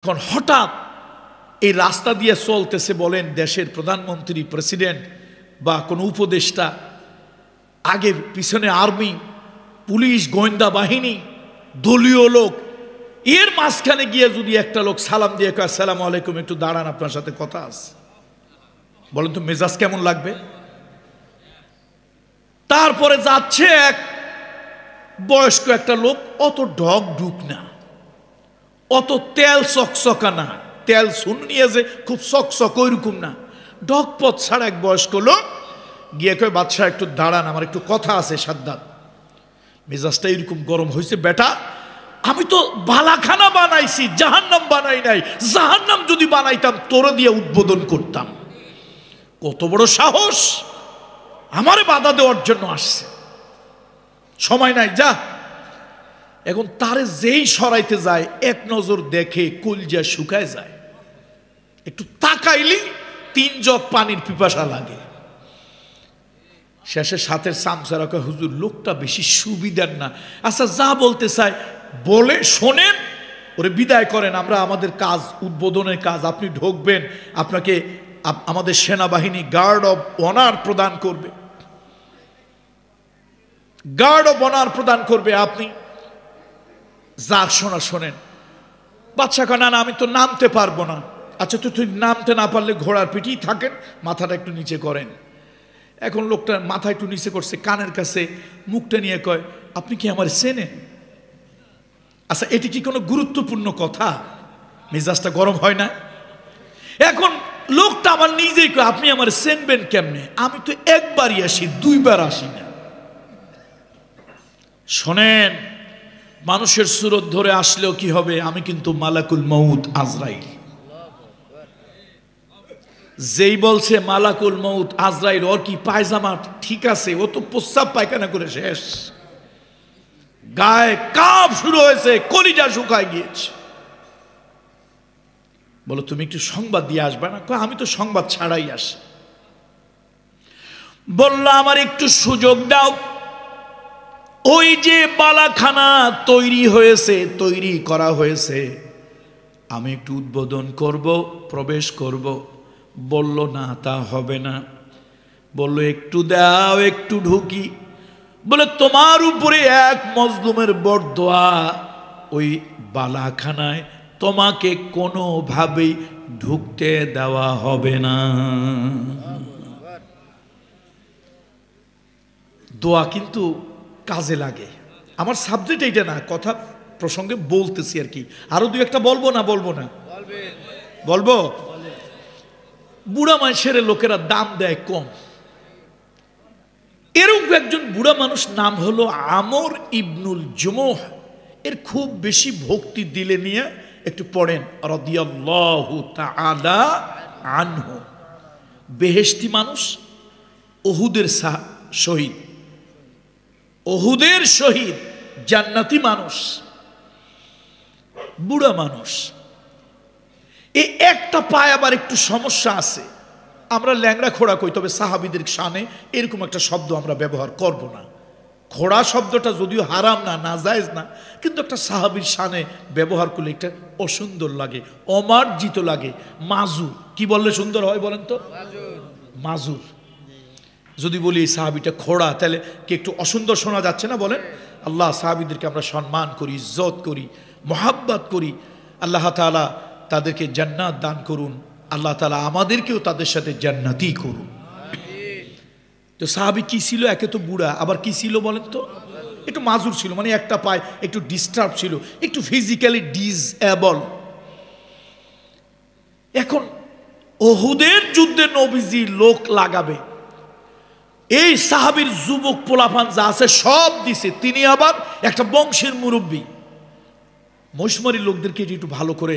এখন হঠাৎ এই রাস্তা দিয়ে চলতেছে, বলেন দেশের প্রধানমন্ত্রী, প্রেসিডেন্ট বা কোনো উপদেষ্টা, আগের পিছনে আর্মি, পুলিশ, গোয়েন্দা বাহিনী, দলীয় লোক, এর মাঝখানে গিয়ে যদি একটা লোক সালাম দিয়ে কয় আসসালামু আলাইকুম, একটু দাঁড়ান, আপনার সাথে কথা আছে, বলেন তো মেজাজ কেমন লাগবে? তারপরে যাচ্ছে এক বয়স্ক একটা লোক, অত ঢক ঢুক না, অত তেল চকচকা না, তেল শুন নিয়ে যে খুব চকচক ওইরকম না, ঢকপথ ছাড়া এক বয়স্ক লোক গিয়ে কয় বাদশাহ একটু দাঁড়ান, আমার একটু কথা আছে সাদ্দাত। মেজাজটা এরকম গরম হয়েছে, বেটা আমি তো বালাখানা বানাইছি, জাহান্নাম বানাই নাই, জাহান্নাম যদি বানাইতাম তোরে দিয়ে উদ্বোধন করতাম, কত বড় সাহস, আমারে বাধা দেওয়ার জন্য আসছে, সময় নাই যা। এখন তারে যেই সরাইতে যায় এক নজর দেখে কলজা শুকায় যায়, একটু তাকাইলি 3 জগ পানির পিপাসা লাগে। শেষে সাথের সামসারা কয় হুজুর লোকটা বেশি সুবিধার না, আচ্ছা যা বলতে চায় বলে শোনেন, ওরে বিদায় করেন, আমরা আমাদের কাজ উদ্বোধনের কাজ, আপনি ঢুকবেন, আপনাকে আমাদের সেনাবাহিনী গার্ড অব অনার প্রদান করবে, গার্ড অব অনার প্রদান করবে, আপনি যা শোনা শোনেন। বাদশা কয় না না আমি তো নামতে পারবো না। আচ্ছা তো তুই নামতে না পারলে ঘোড়ার পিঠেই থাকেন, মাথাটা একটু নিচে করেন। এখন লোকটা মাথা একটু নিচে করছে, কানের কাছে মুখটা নিয়ে কয় আপনি কি আমার চেনেন? আচ্ছা এটি কি কোনো গুরুত্বপূর্ণ কথা? মেজাজটা গরম হয় না? এখন লোকটা আমার নিজেই কয় আপনি আমার চেনবেন কেমনে? আমি তো একবারই আসি, 2 বার আসি না। শোনেন, মানুষের সুরত ধরে আসলেও কি হবে, আমি কিন্তু মালাকুল মউত আজরাইল। যেই বলছে মালাকুল মউত আজরাইল, ওর কি পায়জামা ঠিক আছে? ও তো প্রস্রাব পায়খানা করে শেষ, গায়ে কাঁপ শুরু হয়েছে, কলিজা শুকায় গিয়েছে। বলো তুমি একটু সংবাদ দিয়ে আসবে না? আমি তো সংবাদ ছাড়াই আসি। বলল আমার একটু সুযোগ দাও, ওই যে বালাখানা তৈরি হয়েছে, তৈরি করা হয়েছে, আমি একটু উদ্বোধন করব, প্রবেশ করব। বলল না তা হবে না। বলল একটু দাও, একটু ঢুকি। বলে তোমার উপরে এক মজলুমের বরদোয়া, ওই বালাখানায় তোমাকে কোনোভাবেই ঢুকতে দেওয়া হবে না। দোয়া কিন্তু কাজে লাগে। আমার সাবজেক্ট এইটা না, কথা প্রসঙ্গে বলতেছি আর কি। আরো 2-1টা বলবো না? বলবো না? বলবো। বুড়া মানুষের লোকেরা দাম দেয় কম। এরকম একজন বুড়া মানুষ, নাম হলো আমর ইবনুল জুমুহ। এর খুব বেশি ভক্তি দিলে নিয়ে একটু পড়েন, রাদিয়াল্লাহু তাআলা আনহু। বেহেশতি মানুষ, উহুদের শহীদ, উহুদের শহীদ, জান্নাতি মানুষ, বুড়া মানুষ। এই একটা পায় আবার একটু সমস্যা আছে। আমরা ল্যাংড়া খোড়া কই, তবে সাহাবীদের শানে এরকম একটা শব্দ আমরা ব্যবহার করব না। খোড়া শব্দটা যদিও হারাম না, নাজায়েজ না, কিন্তু একটা সাহাবীর শানে ব্যবহার করলে একটা অসুন্দর লাগে, অমার্জিত লাগে। মাজুর কি বললে সুন্দর হয় বলেন তো? মাজুর। যদি বলি এই সাহাবীটা খোড়া, তাহলে কি একটু অসুন্দর শোনা যাচ্ছে না? বলেন। আল্লাহ সাহাবীদেরকে আমরা সম্মান করি, ইজ্জত করি, মোহাব্বত করি। আল্লাহ তাআলা তাদেরকে জান্নাত দান করুন, আল্লাহ তাআলা আমাদেরকেও তাদের সাথে জান্নাতি করুন। তো সাহাবী কি ছিল? একে তো বুড়া, আবার কি ছিল বলেন তো? একটু মাজুর ছিল, মানে একটা পায় একটু ডিস্টার্ব ছিল, একটু ফিজিক্যালি ডিসএবল। এখন উহুদের যুদ্ধে নবীজি লোক লাগাবে, এই সাহাবীর যুবক পোলাপান যা আছে সব দিছে, তিনি আবার একটা বংশের মুরব্বী। মহিষমারী লোকদেরকে একটু ভালো করে,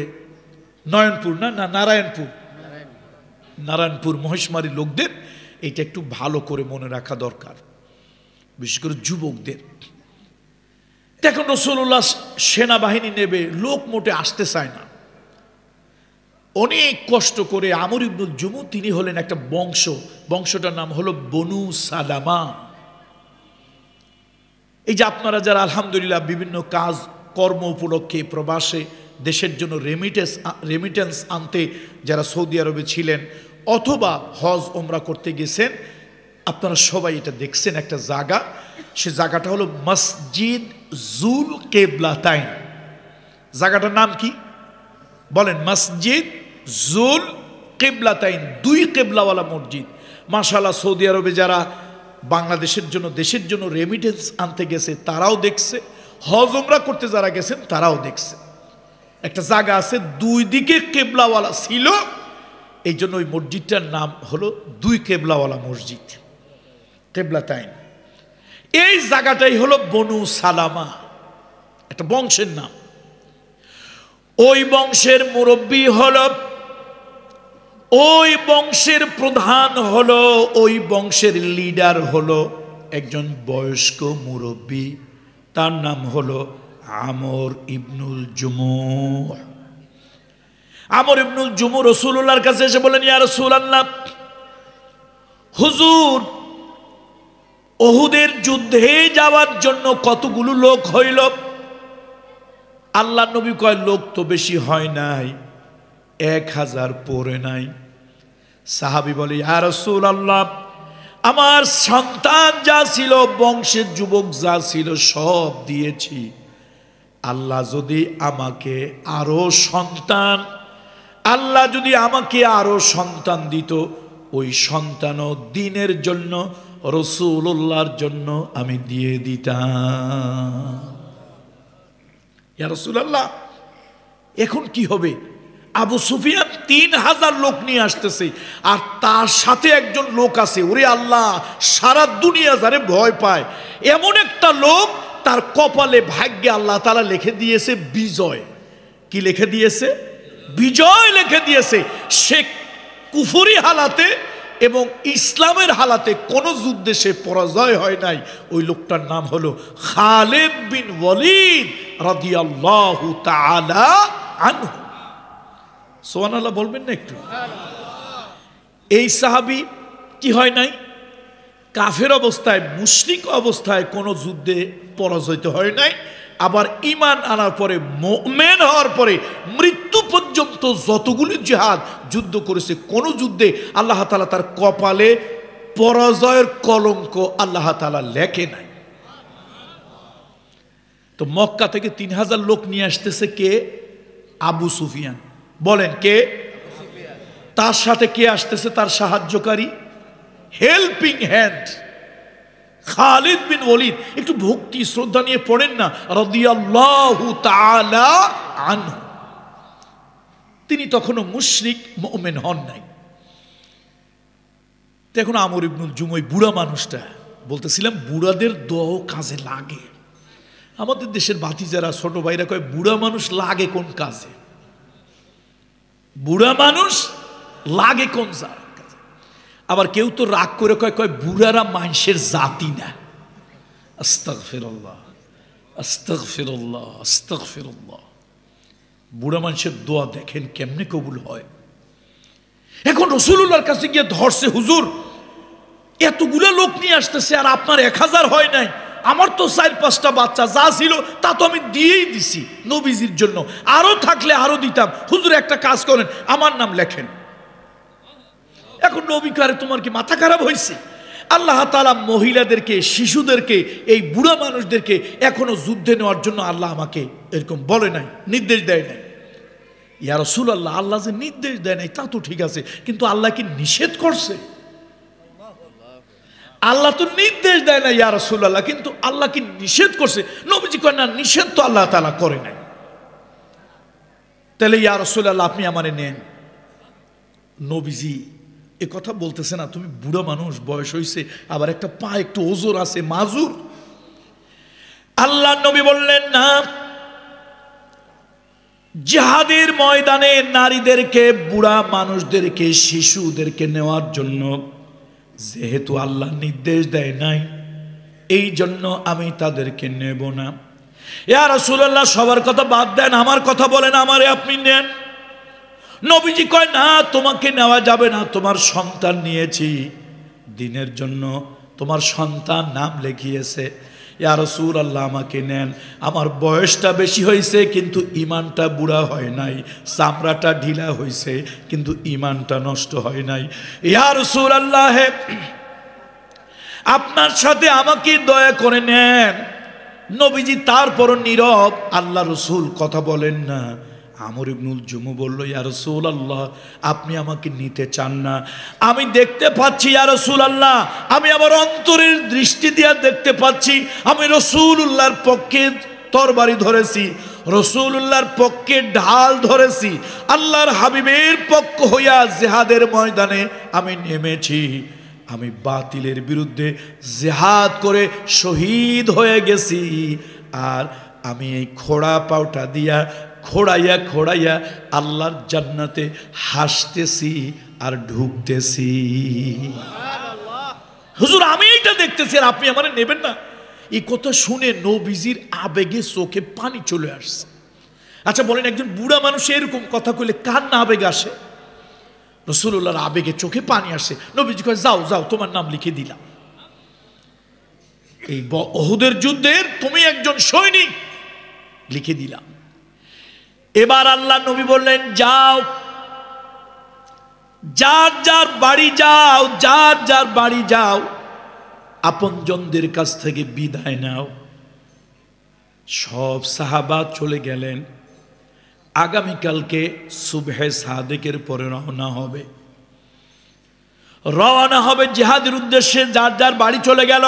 নয়নপুর না নারায়ণপুর, নারায়ণপুর মহিষমারী লোকদের এটা একটু ভালো করে মনে রাখা দরকার, বিশেষ করে যুবকদের। দেখুন রাসূলুল্লাহ সেনাবাহিনী নেবে, লোক মোটে আসতে চায় না। অনেক কষ্ট করে আমর ইবনুল জুমু, তিনি হলেন একটা বংশ, বংশটার নাম হলো বনু সালামা। এই যে আপনারা যারা আলহামদুলিল্লাহ বিভিন্ন কাজ কর্ম উপলক্ষে প্রবাসে দেশের জন্য রেমিটেন্স আনতে যারা সৌদি আরবে ছিলেন অথবা হজ ওমরা করতে গেছেন, আপনারা সবাই এটা দেখছেন একটা জায়গা, সে জায়গাটা হলো মসজিদ জুল কেবলাতাইন। জায়গাটার নাম কি বলেন? মসজিদ জুল কেবলাতাইন, দুই কেবলাওয়ালা মসজিদ। মাশাআল্লাহ, সৌদি আরবে যারা বাংলাদেশের জন্য দেশের জন্য রেমিটেন্স আনতে গেছে তারাও দেখছে, হজ ওমরা করতে যারা গেছেন তারাও দেখছে। একটা জায়গা আছে দুই দিকে কেবলাওয়ালা ছিল, এই জন্য ওই মসজিদটার নাম হলো দুই কেবলাওয়ালা মসজিদ, কেবলাতাইন। এই জায়গাটাই হলো বনু সালামা, একটা বংশের নাম। ওই বংশের মুরব্বী হলো, ওই বংশের প্রধান হলো, ওই বংশের লিডার হলো একজন বয়স্ক মুরব্বী, তার নাম হলো আমর ইবনুল জুমুহ। আমর ইবনুল জুমুহ রাসূলুল্লাহর কাছে এসে বলেন, ইয়া রাসূলুল্লাহ, হুজুর উহুদের যুদ্ধে যাওয়ার জন্য কতগুলো লোক হইল? আল্লাহ নবী কয়, লোক তো বেশি হয় নাই, 1000 পড়ে নাই। সাহাবী বলে, ইয়া রাসূলুল্লাহ, আমার সন্তান যা ছিল, বংশের যুবক যা ছিল সব দিয়েছি। আল্লাহ যদি আমাকে আরো সন্তান দিত, ওই সন্তানও দ্বীনের জন্য, রাসূলুল্লাহর জন্য আমি দিয়ে দিতাম। ইয়া রাসূলুল্লাহ, এখন কি হবে? আবু সুফিয়ান 3000 লোক নিয়ে আসতেছে, আর তার সাথে একজন লোক আছে, ওরে আল্লাহ, সারা দুনিয়া যারে ভয় পায় এমন একটা লোক, তার কপালে ভাগ্যে আল্লাহ তাআলা লিখে দিয়েছে বিজয়। কি লিখে দিয়েছে? বিজয় লিখে দিয়েছে। সে কুফরি হালাতে এবং ইসলামের হালাতে কোন যুদ্ধে সে পরাজয় হয় নাই। ওই লোকটার নাম হলো খালিদ বিন ওয়ালিদ রাদিয়াল্লাহু তাআলা আনহু। সুবহানাল্লাহ বলবেন না একটু? এই সাহাবী কি হয় নাই? কাফের অবস্থায়, মুশরিক অবস্থায় কোন যুদ্ধে পরাজিত হয় নাই। আবার ঈমান আনার পরে, মুমিন হওয়ার পরে মৃত্যু পর্যন্ত যতগুলি জিহাদ যুদ্ধ করেছে, কোন যুদ্ধে আল্লাহ তাআলা তার কপালে পরাজয়ের কলঙ্ক আল্লাহ তাআলা লেখে নাই। তো মক্কা থেকে 3000 লোক নিয়ে আসতেছে কে? আবু সুফিয়ান। বলেন কে? তার সাথে কে আসতেছে? তার সাহায্যকারী, হেল্পিং হ্যান্ড, খালিদ বিন ওয়ালিদ। একটু ভক্তি শ্রদ্ধা নিয়ে পড়েন না, রাদিয়াল্লাহু তাআলা আনহু। তিনি তখনও মুশরিক, মুমিন হন নাই। এখন আমর ইবনুল জুমুহ, বুড়া মানুষটা, বলতেছিলাম বুড়াদের দোয়াও কাজে লাগে। আমাদের দেশের ভাতিজারা, ছোট ভাইরা কয়, বুড়া মানুষ লাগে কোন কাজে? বুড়া মানুষ লাগে কোন কাজে? আবার কেউ তো রাগ করে কয় বুড়ারা মানুষের জাতি না। আস্তাগফিরুল্লাহ, আস্তাগফিরুল্লাহ, আস্তাগফিরুল্লাহ। বুড়া মানুষের দোয়া দেখেন কেমনে কবুল হয়। এখন রাসূলুল্লাহর কাছে গিয়ে ধরছে, হুজুর এতগুলা লোক নিয়ে আসতেছে আর আপনার 1000 হয় নাই। আমার তো 4-5টা বাচ্চা যা ছিল তা তো আমি দিয়েই দিছি নবীজির জন্য, আরো থাকলে আরো দিতাম। হুজুর একটা কাজ করেন, আমার নাম লেখেন। এখন নবী কারে, তোমার কি মাথা খারাপ হয়েছে? আল্লাহ তাআলা মহিলাদেরকে, শিশুদেরকে, এই বুড়া মানুষদেরকে এখনো যুদ্ধে নেওয়ার জন্য আল্লাহ আমাকে এরকম বলে নাই, নির্দেশ দেয় নাই। ইয়া রাসূলুল্লাহ, আল্লাহ যে নির্দেশ দেয় নাই তা তো ঠিক আছে, কিন্তু আল্লাহ কি নিষেধ করছে? আল্লাহ তো নির্দেশ দেয় না ইয়া রাসূলুল্লাহ, কিন্তু আল্লাহ কি নিষেধ করছে? নবীজি কয়, না, নিষেধ তো আল্লাহ তাআলা করে নাই। তাহলে ইয়া রাসূলুল্লাহ আপনি আমারে নেন। নবীজি এ কথা বলতেছে না, তুমি বুড়া মানুষ, বয়স হয়েছে, আবার একটা পা একটু ওজোর আছে, মাজুর। আল্লাহ নবী বললেন, না, জিহাদের ময়দানে নারীদেরকে, বুড়া মানুষদেরকে, শিশুদেরকে নেওয়ার জন্য যেহেতু আল্লাহ নির্দেশ দেয় নাই, এই জন্য আমি তাদেরকে নেব না। ইয়া রাসূলুল্লাহ, সবার কথা বাদ দেন, আমার কথা বলেন, আমারে আপনি নেন। নবীজি কয়, না, তোমাকে নেওয়া যাবে না, তোমার সন্তান নিয়েছি দ্বীনের জন্য, তোমার সন্তান নাম লিখিয়েছে। ইয়া রাসূলুল্লাহ আমাকে নেন, আমার বয়সটা বেশি হয়েছে কিন্তু ইমানটা বুড়া হয় নাই, চামড়াটা ঢিলা হয়েছে কিন্তু ইমানটা নষ্ট হয় নাই। ইয়া রাসূলুল্লাহ আপনার সাথে আমাকে দয়া করে নেন। নবীজি তারপর নীরব, আল্লাহ রসুল কথা বলেন না। আমর ইবনুল জুমু বলল, ইয়া রাসূলুল্লাহ আপনি আমাকে নিতে চান না, আমি দেখতে পাচ্ছি ইয়া রাসূলুল্লাহ, আমি আমার অন্তরের দৃষ্টি দিয়ে দেখতে পাচ্ছি আমি রাসূলুল্লাহর পক্ষে তরবারি ধরেছি, রাসূলুল্লাহর পক্ষে ঢাল ধরেছি, আল্লাহর হাবিবের পক্ষ হইয়া জিহাদের ময়দানে আমি নেমেছি, আমি বাতিলের বিরুদ্ধে জিহাদ করে শহীদ হয়ে গেছি, আর আমি এই খোড়া পাউটা দিয়া খোড়াইয়া খোড়াইয়া আল্লাহর জান্নাতে হাসতেছি আর ঢুকতেছি। হুজুর আমি এইটা দেখতেছি আর আপনি আমারে নেবেন না? এই কথা শুনে নবীজির আবেগে চোখে পানি চলে আসছে। আচ্ছা বলেন, একজন বুড়া মানুষ এরকম কথা কইলে কার না আবেগ আসে? রাসূলুল্লাহর আবেগে চোখে পানি আসে। নবীজি কয়, যাও যাও তোমার নাম লিখে দিলাম, এই উহুদের যুদ্ধের তুমি একজন সৈনিক, লিখে দিলাম। এবার আল্লাহ নবী বললেন, যাও যার যার বাড়ি যাও, যার যার বাড়ি যাও, আপনজনদের কাছ থেকে বিদায় নাও। সব সাহাবা চলে গেলেন। আগামীকালকে সুবহে সাদেকের পরে রওনা হবে জিহাদের উদ্দেশ্যে, যার যার বাড়ি চলে গেল।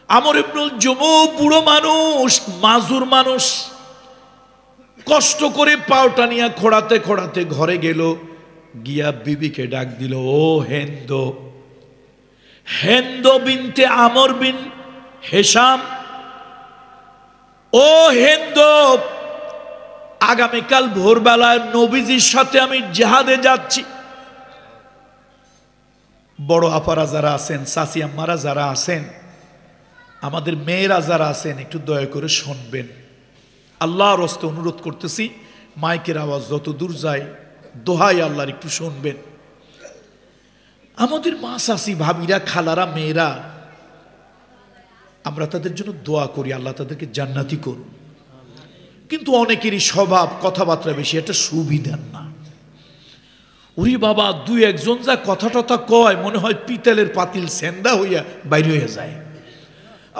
আমর ইবনুল জুমু বুড়ো মানুষ, মাজুর মানুষ, কষ্ট করে পাওটা নিয়ে খোড়াতে খোড়াতে ঘরে গেল, গিয়া বিবিকে ডাক দিল, ও হেন্দো, হেন্দো বিনতে আমর বিন হেশাম, ও হেন্দো, আগামীকাল ভোরবেলায় নবীজির সাথে আমি জিহাদে যাচ্ছি। বড় আপারা যারা আছেন, চাচি আম্মারা যারা আছেন, আমাদের মেয়েরা যারা আছেন, একটু দয়া করে শুনবেন। আল্লাহর হস্তে অনুরোধ করতেছি, মাইকের আওয়াজ যত দূর যায়, দোহাই আল্লাহর একটু শুনবেন। আমাদের মা, চাচি, ভাবিরা, খালারা, মেয়েরা, আমরা তাদের জন্য দোয়া করি, আল্লাহ তাদেরকে জান্নাতি করুন। কিন্তু অনেকেরই স্বভাব কথাবার্তা বেশি, এটা সুবিধার না। ওরে বাবা, দুই একজন যা কথা টথা কয়, মনে হয় পিতলের পাতিল সেন্দা হইয়া বাইরে হয়ে যায়।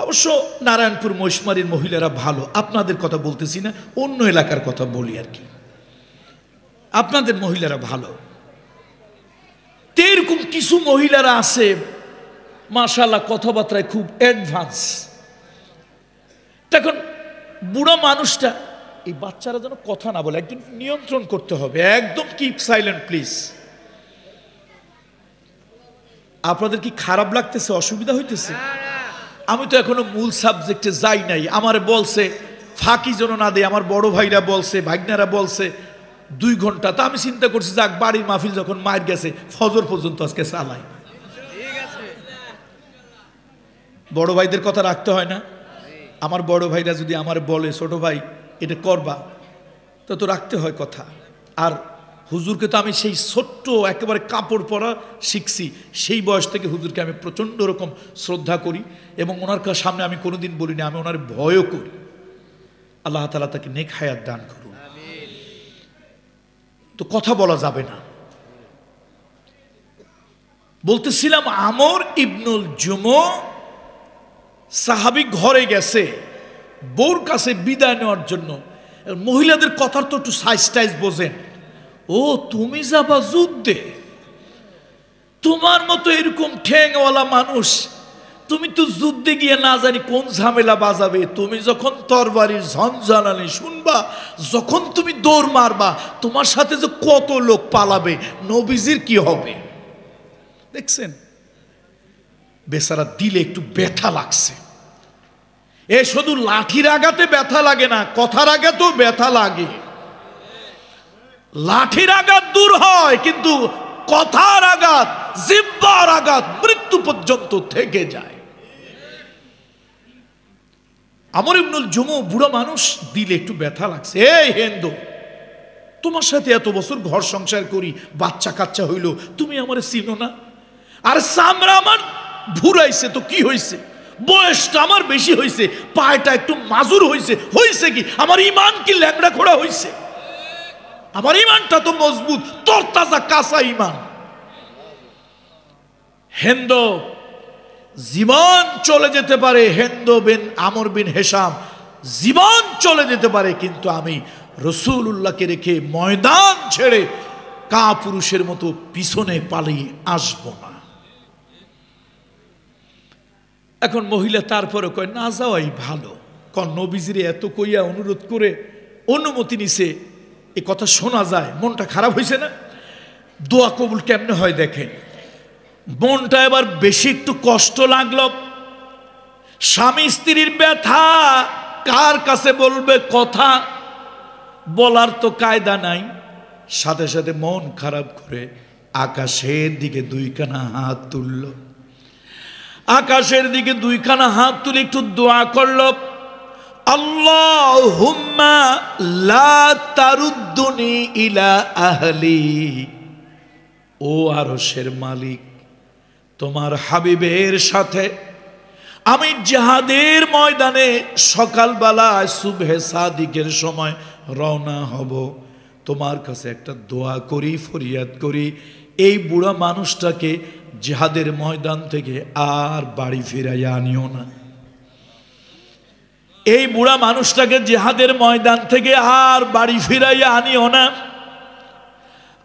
অবশ্য নারায়ণপুর মহিষমারীর মহিলারা ভালো, আপনাদের কথা বলতেছি না, অন্য এলাকার কথা বলি আর কি। আপনাদের মহিলারা ভালো। এরকম কিছু মহিলারা আছে মাশাআল্লাহ, কথাবার্তায় খুব অ্যাডভান্স। তখন বুড়া মানুষটা, এই বাচ্চারা যেন কথা না বলে, একজন নিয়ন্ত্রণ করতে হবে, একদম কিপ সাইলেন্ট প্লিজ। আপনাদের কি খারাপ লাগতেছে, অসুবিধা হইতেছে? আমি তো এখনো মূল সাবজেক্টে যাই নাই। আমার বলছে ফাঁকি যেন না দেয়, আমার বড় ভাইরা বলছে, ভাগনারা বলছে 2 ঘন্টা। তা আমি চিন্তা করছি, যাক বাড়ির মাহফিল যখন মায়ের গেছে, ফজর পর্যন্ত আজকে চালাই। বড় ভাইদের কথা রাখতে হয় না? আমার বড় ভাইরা যদি আমার বলে, ছোট ভাই এটা করবা, তো রাখতে হয় কথা। আর হুজুরকে তো আমি সেই ছোট্ট একেবারে কাপড় পরা শিখছি, সেই বয়স থেকে হুজুরকে আমি প্রচণ্ড রকম শ্রদ্ধা করি, এবং ওনার সামনে আমি কোনোদিন বলিনি, আমি ওনার ভয়ও করি। আল্লাহ তাআলা তাকে নেক হায়াত দান করুন। তো কথা বলা যাবে না। বলতেছিলাম, আমর ইবনুল জুমু সাহাবী ঘরে গেছে বউর কাছে বিদায় নেওয়ার জন্য। মহিলাদের কথার তো একটু সাইজ টাইজ বোঝেন। ও তুমি যাবা যুদ্ধে, তোমার মতো এরকম ঠ্যাংওয়ালা মানুষ, তুমি তো যুদ্ধে গিয়ে না জানি কোন ঝামেলা বাজাবে। তুমি যখন তরবারির ঝনঝনানি শুনবা, যখন তুমি দৌড় মারবা, তোমার সাথে যে কত লোক পালাবে, নবীজির কি হবে? দেখছেন, বেচারা দিলে একটু ব্যথা লাগছে। এ শুধু লাঠির আঘাতে ব্যথা লাগে না, কথার আঘাতেও ব্যথা লাগে। লাঠির আঘাত দূর হয়, কিন্তু কথার আঘাত, জিহ্বার আঘাত মৃত্যু পর্যন্ত থেকে যায়। আমর ইবনুল জুমু বুড়া মানুষ, দিলে একটু ব্যথা লাগছে। এই হেন্দো, তোমার সাথে এত বছর ঘর সংসার করি, বাচ্চা কাচ্চা হইল, তুমি আমারে চিনো না? আর চামড়া আমার ভুরাইছে তো কি হয়েছে? বয়সটা আমার বেশি হয়েছে, পায়টা একটু মাজুর হয়েছে, হয়েছে কি আমার ইমান কি ল্যাংড়া খোড়া হয়েছে? আমার ইমানটা তো মজবুত, তরতাজা কাঁচা ইমান। হেন্দ জীবন চলে যেতে পারে, হেন্দ বিন আমর বিন হেশাম জীবন চলে যেতে পারে, কিন্তু আমি রাসূলুল্লাহকে রেখে ময়দান ছেড়ে কাপুরুষের মতো পিছনে পালিয়ে আসবো না। এখন মহিলা তারপরে কয় না যাওয়াই ভালো, কারণ নবীজিরে এত কইয়া অনুরোধ করে অনুমতি নিছে, এ কথা শোনা যায়, মনটা খারাপ হয়েছে না? দোয়া কবুল কেমনে হয় দেখেন। মনটা এবার বেশি একটু কষ্ট লাগলো। স্বামী স্ত্রীর ব্যথা কার কাছে বলবে কথা, বলার তো কায়দা নাই। সাথে সাথে মন খারাপ করে আকাশের দিকে দুইখানা হাত তুলল, আকাশের দিকে দুইখানা হাত তুলে একটু দোয়া করল, আল্লাহুম্মা লা তারুদ্দুনি ইলা আহলি। ও আরশের মালিক, তোমার হাবিবের সাথে আমি জিহাদের ময়দানে সকালবেলায় সুবহে সাদিকের সময় রওনা হব। তোমার কাছে একটা দোয়া করি, ফরিয়াদ করি, এই বুড়া মানুষটাকে জিহাদের ময়দান থেকে আর বাড়ি ফিরাইয়া আনিও না। এই বুড়া মানুষটাকে জিহাদের ময়দান থেকে আর বাড়ি ফিরাইয়া আনিও না।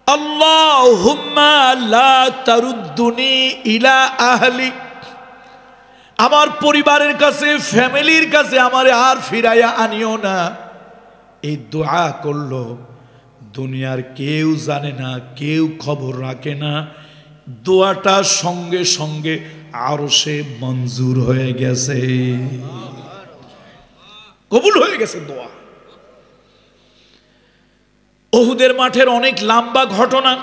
আল্লাহুম্মা লা তারুদ্দুনি ইলা আহলি, আমার পরিবারের কাছে, ফ্যামিলির কাছে আমারে আর ফিরাইয়া আনিও না। এই দোয়া করলো, দুনিয়ার কেউ জানে না, কেউ খবর রাখে না। দোয়াটা সঙ্গে সঙ্গে আরশে মঞ্জুর হয়ে গেছে, কবুল হয়ে গেছে দোয়া। উহুদের মাঠের অনেক লম্বা ঘটনা,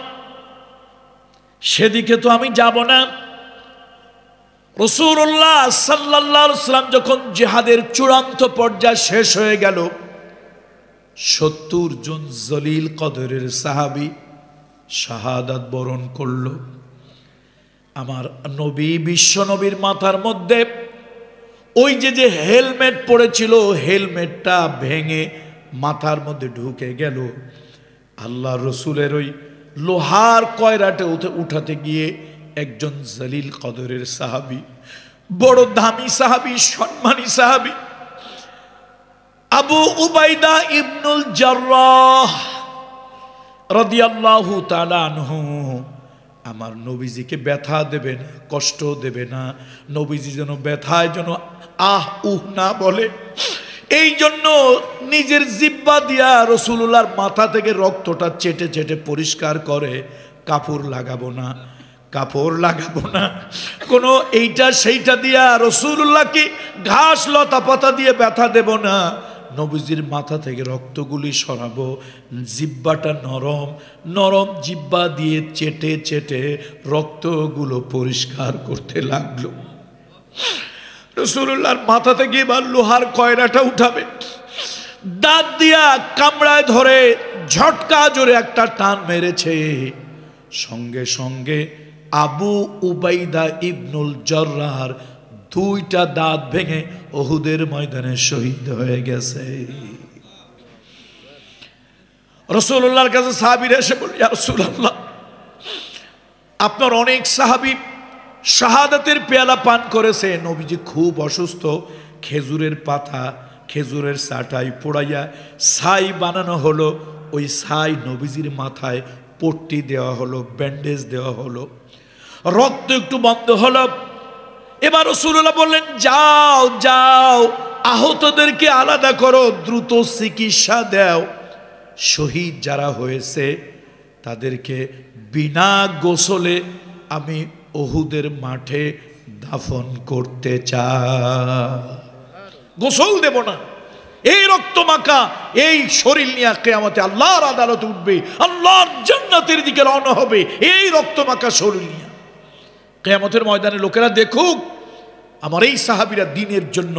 সেদিকে তো আমি যাব না। রাসূলুল্লাহ সাল্লাল্লাহু আলাইহি ওয়াসাল্লাম যখন জিহাদের চূড়ান্ত পর্যায় শেষ হয়ে গেল, 70 জন জলিল কদরের সাহাবী শাহাদাত বরণ করল। আমার নবী, বিশ্ব নবীর মাথার মধ্যে ওই যে হেলমেট পড়েছিল, হেলমেটটা ভেঙে মাথার মধ্যে ঢুকে গেল। আল্লাহ রসুলের ওই লোহার কয়রাটে উঠাতে গিয়ে একজন জলিল কদরের সাহাবী, বড় দামি সাহাবী, সম্মানী সাহাবী, আবু উবাইদা ইবনুল জাররাহ রাদিয়াল্লাহু তাআলা আনহু, আমার নবীজিকে ব্যথা দেবে না, কষ্ট দেবে না, নবীজি যেন ব্যথায় যেন আহ উহ না বলে, এই জন্য নিজের জিহ্বা দিয়া রাসূলুল্লাহর মাথা থেকে রক্তটা চেটে চেটে পরিষ্কার করে। কাপড় লাগাবো না, কাপড় লাগাবো না, কোনো এইটা সেইটা দিয়া রাসূলুল্লাহকে ঘাস লতা পাতা দিয়ে ব্যথা দেব না, নবীজির মাথা থেকে রক্তগুলি সরাবো। জিহ্বাটা নরম, নরম জিহ্বা দিয়ে চেটে চেটে রক্তগুলো পরিষ্কার করতে লাগলো। রাসূলুল্লাহর মাথা থেকে এবার লোহার কয়রাটা উঠাবে, দাঁত দিয়া কামড়ায় ধরে ঝটকা জোরে একটা টান মেরেছে। সঙ্গে সঙ্গে আবু উবাইদা ইবনুল জাররাহর 2টা দাঁত ভেঙে উহুদের ময়দানে শহীদ হয়ে গেছে। রাসূলুল্লাহর কাছে সাহাবীরা এসে বলে, ইয়া রাসূলুল্লাহ, আপনার অনেক সাহাবী শাহাদাতের পেয়ালা পান করেছে, নবীজি খুব অসুস্থ, খেজুরের পাতা, খেজুরের চাটাই পোড়াইয়া ছাই বানানো হলো, ওই ছাই নবীজির মাথায় পট্টি দেওয়া হলো, ব্যান্ডেজ দেওয়া হলো, রক্ত একটু বন্ধ হলো। এবার রাসূলুল্লাহ বললেন, যাও যাও, আহতদেরকে আলাদা করো, দ্রুত চিকিৎসা দাও, শহীদ যারা হয়েছে তাদেরকে বিনা গোসলে আমি উহুদের মাঠে দাফন করতে চাই, গোসল দেব না। এই রক্ত মাখা এই শরীর নিয়ে কিয়ামতে আল্লাহর আদালতে উঠবে, আল্লাহর জান্নাতের দিকে রওনা হবে এই রক্ত মাখা শরীর নিয়ে। কিয়ামতের ময়দানে লোকেরা দেখুক আমার এই সাহাবীরা দ্বীনের জন্য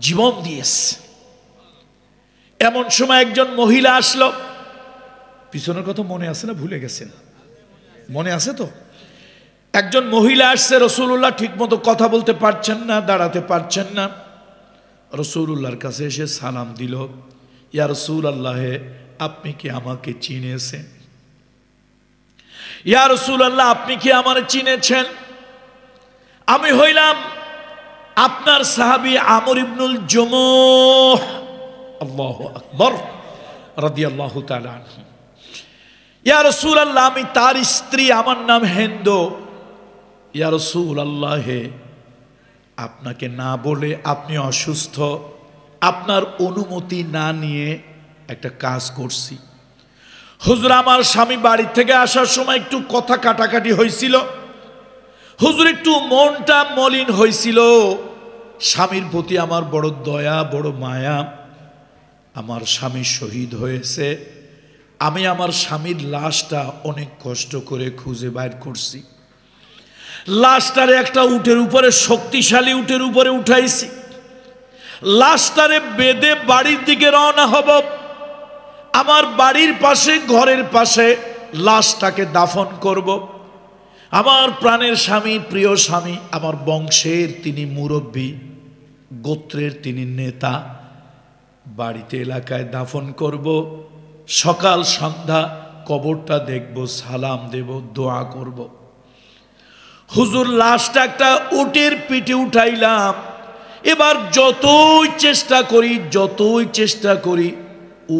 জীবন দিয়েছে। এমন সময় একজন মহিলা আসলো, পিছনের কথা মনে আছে না ভুলে গেছেন? মনে আছে তো? একজন মহিলা আসছে, রাসূলুল্লাহ ঠিকমতো কথা বলতে পারছেন না, দাঁড়াতে পারছেন না। রাসূলুল্লাহর কাছে এসে সালাম দিল, ইয়া রাসূলুল্লাহ, আপনি কি আমাকে চিনেছেন? ইয়া রাসূলুল্লাহ, আপনি কি আমারে চিনেছেন? আমি হইলাম আপনার সাহাবী আমর ইবনুল জুমুহ, আল্লাহু আকবার, রাদিয়াল্লাহু তাআলা আনহু। ইয়া রাসূলুল্লাহ, আমি তার স্ত্রী, আমার নাম হিন্দ। ইয়া রাসূলুল্লাহ, আপনাকে না বলে আপনি অসুস্থ, আপনার অনুমতি না নিয়ে একটা কাজ করছি। হুজুর, আমার স্বামী বাড়ি থেকে আসার সময় একটু কথা কাটাকাটি হয়েছিল। হুজুর, একটু মনটা মলিন হয়েছিল। স্বামীর প্রতি আমার বড় দয়া, বড় মায়া। আমার স্বামী শহীদ হয়েছে। আমি আমার স্বামীর লাশটা অনেক কষ্ট করে খুঁজে বাইর করছি। লাশটারে একটা উটের উপরে, শক্তিশালী উটের উপরে উঠাইছি। লাশটারে বেঁধে বাড়ির দিকে রওনা হব। আমার বাড়ির পাশে, ঘরের পাশে লাশটাকে দাফন করব। আমার প্রাণের স্বামী, প্রিয় স্বামী, আমার বংশের তিনি মুরব্বী, গোত্রের তিনি নেতা, বাড়িতে এলাকায় দাফন করব। সকাল সন্ধ্যা কবরটা দেখব, সালাম দেব, দোয়া করব। হুজুর, লাশটা একটা উটের পিঠে উঠাইলাম। এবার যতই চেষ্টা করি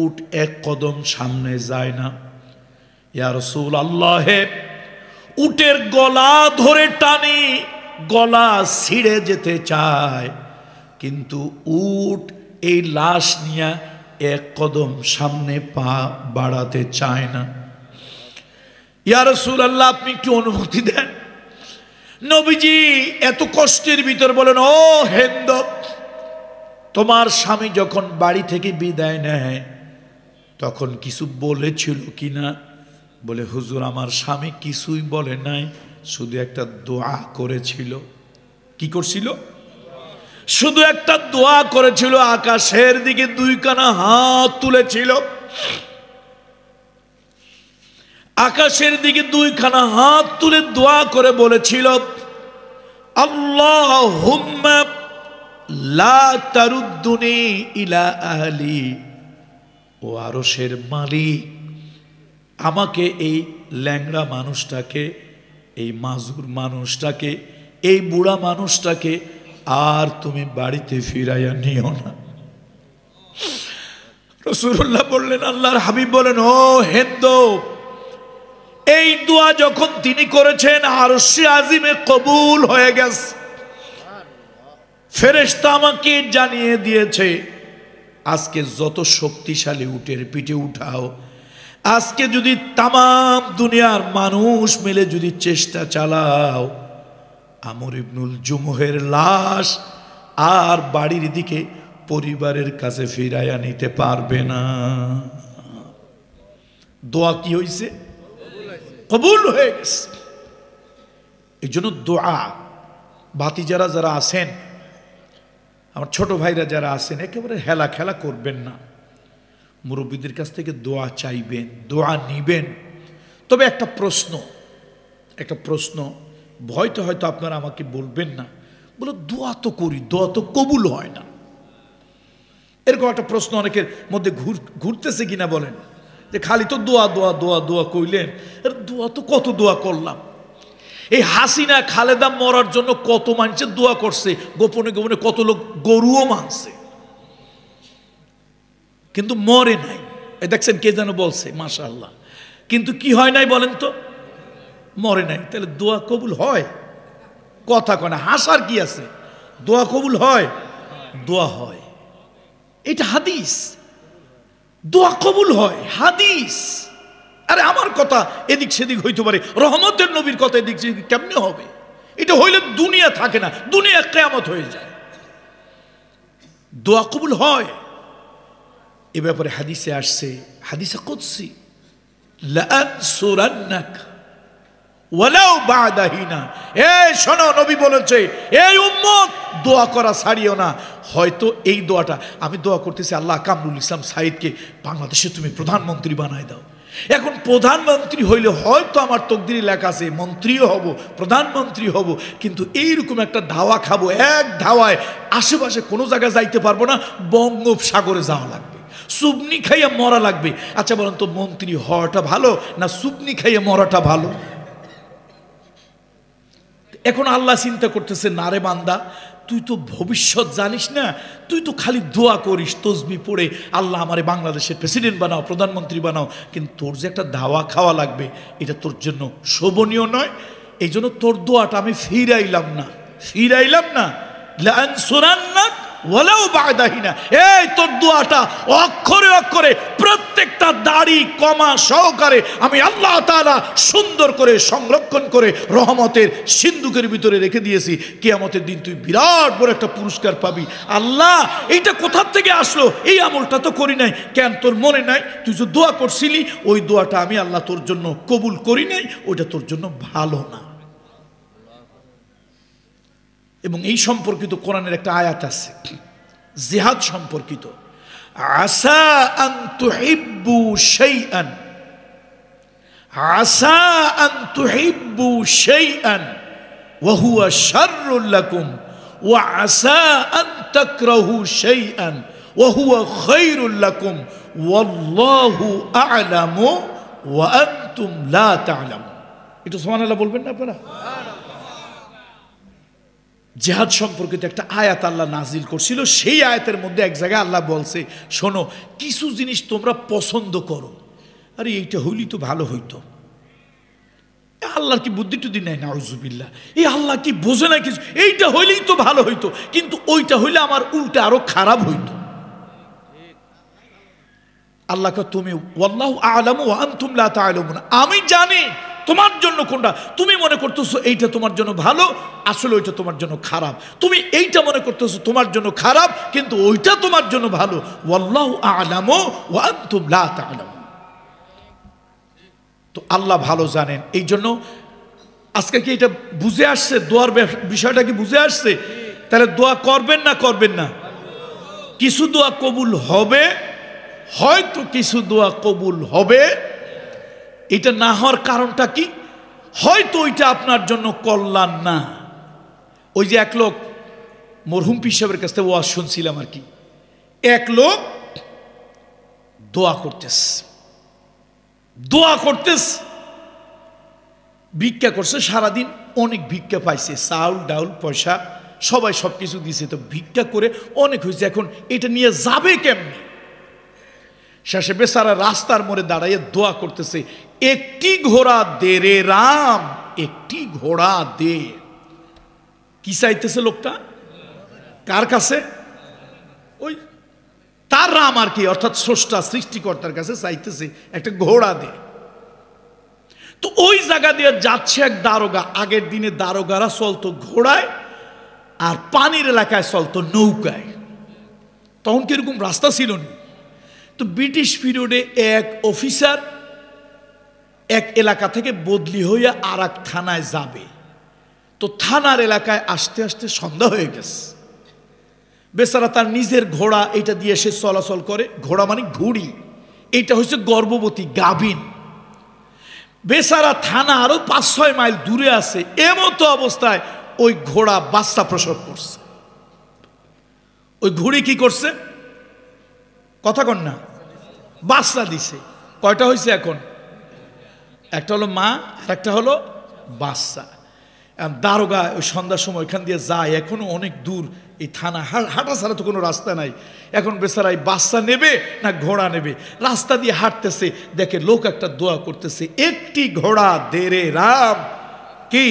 উট এক কদম সামনে যায় না। ইয়া রাসূলুল্লাহ, উটের গলা ধরে টানি, গলা ছিঁড়ে যেতে চায়, কিন্তু উট এই লাশ নিয়ে এক কদম সামনে পা বাড়াতে চায় না। ইয়া রাসূলুল্লাহ, আপনি একটু অনুমতি দেন। নবীজি এত কষ্টের ভিতর বলেন, ও হিন্দ, তোমার স্বামী যখন বাড়ি থেকে বিদায় নেয় তখন কিছু বলেছিল কিনা? বলে, হুজুর, আমার স্বামী কিছুই বলে নাই, শুধু একটা দোয়া করেছিল। কি করছিল? শুধু একটা দোয়া করেছিল। আকাশের দিকে দুইখানা হাত তুলেছিল। আকাশের দিকে দুইখানা হাত তুলে দোয়া করে বলেছিল, আল্লাহুম্মা লা তারুদ্দুনি ইলা আহলি। ও আরশের মালিক, আমাকে এই ল্যাংড়া মানুষটাকে, এই মাজুর মানুষটাকে, এই বুড়া মানুষটাকে আর তুমি বাড়িতে ফিরাইয়া নিও না। রাসূলুল্লাহ বললেন, আল্লাহর হাবিব বলেন, ও হিন্দ, এই দোয়া যখন তিনি করেছেন আরশে আজিমে কবুল হয়ে গেছে। ফেরেশতা আমাকে জানিয়ে দিয়েছে, আজকে যত শক্তিশালী উটের পিঠে উঠাও, আজকে যদি তামাম দুনিয়ার মানুষ মিলে যদি চেষ্টা চালাও, আমর ইবনুল জুমুহের লাশ আর বাড়ির দিকে পরিবারের কাছে ফিরাইয়া নিতে পারবে না। দোয়া কি হয়েছে? কবুল হয়ে গেছে। এই জন্য দোয়া, ভাতিজারা যারা আছেন, আমার ছোট ভাইরা যারা আছেন, একেবারে হেলা খেলা করবেন না। মুরব্বীদের কাছ থেকে দোয়া চাইবেন, দোয়া নিবেন। তবে একটা প্রশ্ন, ভয়তো হয়তো আপনারা আমাকে বলবেন না, বলো দোয়া তো করি, দোয়া তো কবুল হয় না। এরকম একটা প্রশ্ন অনেকের মধ্যে ঘুরতেছে কিনা বলেন, যে খালি তো দোয়া দোয়া দোয়া দোয়া কইলেন, দোয়া তো কত দোয়া করলাম। এই হাসিনা খালেদা মরার জন্য কত মানুষের দোয়া করছে, গোপনে গোপনে কত লোক গরুও মানছে, কিন্তু মরে নাই। এই দেখছেন, কে যেন বলছে, মাশাআল্লাহ, কিন্তু কি হয় নাই বলেন তো? মরে নাই। তাহলে দোয়া কবুল হয়? কথা কয় না, হাসার কি আছে? দোয়া কবুল হয়, দোয়া হয়। এটা হাদিস, দোয়া কবুল হয়, হাদিস। আরে আমার কথা এদিক সেদিক হইতে পারে, রহমতের নবীর কথা এদিক সেদিক কেমনে হবে? এটা হইলে দুনিয়া থাকে না, দুনিয়া কিয়ামত হয়ে যায়। দোয়া কবুল হয়, এ ব্যাপারে হাদিসে আসছে, হাদিসে কুদসি, লাআনসুরান্নাক ওয়ালাউ বা'দা হিনা। এই শোনো, নবী বলেছে, এই উম্মত দোয়া করা ছাড়িও না। হয়তো এই দোয়াটা আমি দোয়া করতেছি, আল্লাহ কামরুল ইসলাম সাইদকে বাংলাদেশে তুমি প্রধানমন্ত্রী বানায় দাও। এখন প্রধানমন্ত্রী হইলে হয়তো আমার তকদিরে লেখা আছে মন্ত্রীও হব, প্রধানমন্ত্রী হব, কিন্তু এইরকম একটা ধাওয়া খাবো, এক ধাওয়ায় আশেপাশে কোনো জায়গায় যাইতে পারবো না, বঙ্গোপসাগরে যাওয়া লাগবে, সুবনি খাইয়া মরা লাগবে। আচ্ছা বলেন তো, মন্ত্রী হওয়াটা ভালো না সুবনি খাইয়া মরাটা ভালো? এখন আল্লাহ চিন্তা করতেছে, না রে বান্দা, তুই তো ভবিষ্যৎ জানিস না, তুই তো খালি দোয়া করিস তসবি পড়ে, আল্লাহ আমারে বাংলাদেশের প্রেসিডেন্ট বানাও, প্রধানমন্ত্রী বানাও, কিন্তু তোর যে একটা দাওয়া খাওয়া লাগবে এটা তোর জন্য শোভনীয় নয়। এই জন্য তোর দোয়াটা আমি ফিরাইলাম না, লানসুরান্নাক ওয়ালাউ বা'দা হিনা। এই তোর দোয়াটা অক্ষরে অক্ষরে প্রত্যেকটা দাড়ি কমা সহকারে আমি আল্লাহ তাআলা সুন্দর করে সংরক্ষণ করে রহমতের সিন্ধুকের ভিতরে রেখে দিয়েছি। কিয়ামতের দিন তুই বিরাট বড় একটা পুরস্কার পাবি। আল্লাহ এইটা কোথা থেকে আসলো? এই আমলটা তো করি নাই। কেন তোর মনে নাই? তুই যে দোয়া করছিলি ওই দোয়াটা আমি আল্লাহ তোর জন্য কবুল করি নাই, ওইটা তোর জন্য ভালো না। এবং এই সম্পর্কিত কোরআনের একটা আয়াত আছে জিহাদ সম্পর্কিত, আসা আন তুহিব্বু শাইআন, আসা আন তুহিব্বু শাইআন ওয়া হুয়া শাররুল লাকুম ওয়া আসা আন তাকরাহু শাইআন ওয়া হুয়া খায়রুল লাকুম ওয়াল্লাহু আ'লামু ওয়া আনতুম লা তা'লামুন। একটু সুবহানাল্লাহ বলবেন না আপনারা? জিহাদ সম্পর্কিত একটা আয়াত আল্লাহ নাজিল করছিল। সেই আয়াতের মধ্যে এক জায়গায় আল্লাহ বলছে, শোনো, কিছু জিনিস তোমরা পছন্দ করো, আরে এইটা হইলেই তো ভালো হইতো। আল্লাহর কি বুদ্ধি টুদ্ধি নেই? নাউজুবিল্লাহ। এই আল্লাহ কি বোঝে না কিছু? এইটা হইলেই তো ভালো হইতো, কিন্তু ওইটা হইলে আমার উল্টা আরো খারাপ হইতো। আল্লাহকে তুমি ওয়াল্লাহু আ'লামু ওয়া আনতুম লা তা'লামুন, আমি জানি তোমার জন্য কোনটা। তুমি মনে করতেছো এইটা তোমার জন্য ভালো, আসলে ওইটা তোমার জন্য খারাপ। তুমি এইটা মনে করতেছো তোমার জন্য খারাপ, কিন্তু ওইটা তোমার জন্য ভালো। ওয়াল্লাহু আ'লামু ওয়া আনতুম লা তা'লামুন। তো আল্লাহ ভালো জানেন। এই জন্য আজকে কি এটা বুঝে আসছে? দোয়ার বিষয়টা কি বুঝে আসছে? তাহলে দোয়া করবেন না করবেন না? কিছু দোয়া কবুল হবে, হয়তো কিছু দোয়া কবুল হবে। এটা না হওয়ার কারণটা কি? হয়তো ওইটা আপনার জন্য কল্যাণ না। ওই যে এক লোক, মরহুম পীর সাহেবের কাছ থেকে ওয়াজ শুনছিলাম আর কি, এক লোক দোয়া করতেস, ভিক্ষা করছে সারাদিন, অনেক ভিক্ষা পাইছে, চাউল ডাউল পয়সা সবাই সব কিছু দিছে। তো ভিক্ষা করে অনেক হয়েছে, এখন এটা নিয়ে যাবে কেমনে? শেষে বেচারা রাস্তার মোড়ে দাঁড়াইয়ে দোয়া করতেছে, একটি ঘোড়া দে রে রাম, একটি ঘোড়া দে। কি চাইতেছে লোকটা? কার কাছে? ওই তার রাম আর কি, অর্থাৎ স্রষ্টা সৃষ্টিকর্তার কাছে চাইতেছে একটা ঘোড়া দে। তো ওই জায়গা দিয়ে যাচ্ছে এক দারোগা। আগের দিনে দারোগারা চলতো ঘোড়ায়, আর পানির এলাকায় চলতো নৌকায়। তখন কিরকম রাস্তা ছিল না। তো ব্রিটিশ পিরিয়ডে এক অফিসার এক এলাকা থেকে বদলি হইয়া আর এক থানায় যাবে। তো থানার এলাকায় আসতে আসতে সন্ধ্যা হয়ে গেছে। বেচারা তার নিজের ঘোড়া, এটা দিয়ে সে চলাচল করে। ঘোড়া মানে ঘুড়ি, এটা হচ্ছে গর্ভবতী গাভীন। বেচারা থানা আরো 5-6 মাইল দূরে আছে। এমতো অবস্থায় ওই ঘোড়া বাচ্চা প্রসব করছে। ওই ঘুড়ি কি করছে? কথা কন না, বাচ্চা দিছে। কয়টা হয়েছে এখন? একটা হলো মা, আর একটা হলো বাচ্চা। দারোগা ওই সন্ধ্যার সময় ওইখান দিয়ে যায়, এখনো অনেক দূর এই থানা, হাঁটা ছাড়া তো কোনো রাস্তা নাই। এখন বেচারা এই বাচ্চা নেবে না ঘোড়া নেবে, রাস্তা দিয়ে হাঁটতেছে, দেখে লোক একটা দোয়া করতেছে, একটি ঘোড়া দে রে রাম, কি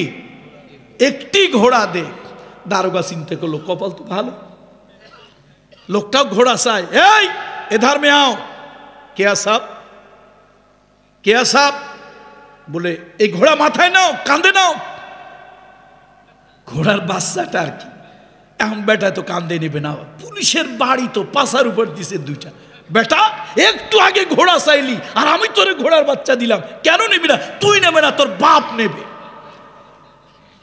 একটি ঘোড়া দে। দারোগা চিন্তা করলো, কপাল তো ভালো, লোকটাও ঘোড়া চায়। এই এধার মে আও, কেয়া সাব বলে, এই ঘোড়া মাথায় নাও, কাঁধে নাও। ঘোড়ার বাচ্চাটা আর কি, এখন বেটা তো কাঁধে নেবে না। পুলিশের বাড়ি তো পাশার উপর দিছে দুইটা। বেটা একটু আগে ঘোড়া চাইলি, আর আমি তোরে ঘোড়ার বাচ্চা দিলাম, কেন নিবি না? তুই নেবে না, তোর বাপ নেবে।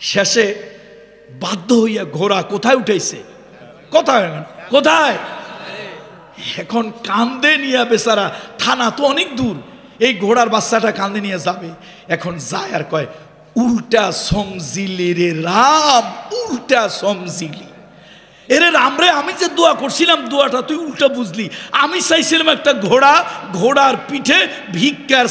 শেষে বাধ্য হইয়া ঘোড়া কোথায় উঠেছে? কোথায়? এখন কান্দে নিয়ে বেচারা, থানা তো অনেক দূর, এই ঘোড়ার বাচ্চাটা কাঁধে নিয়ে যাবে। এখন যায় আর কয়, উল্টা সমজিলি রে রাম, উল্টা সমজিলি। এরে রাম রে, আমি যে দোয়া করছিলাম দোয়াটা তুই উল্টা বুঝলি। আমি চাইছিলাম একটা ঘোড়া, ঘোড়ার পিঠে ভিক্ষার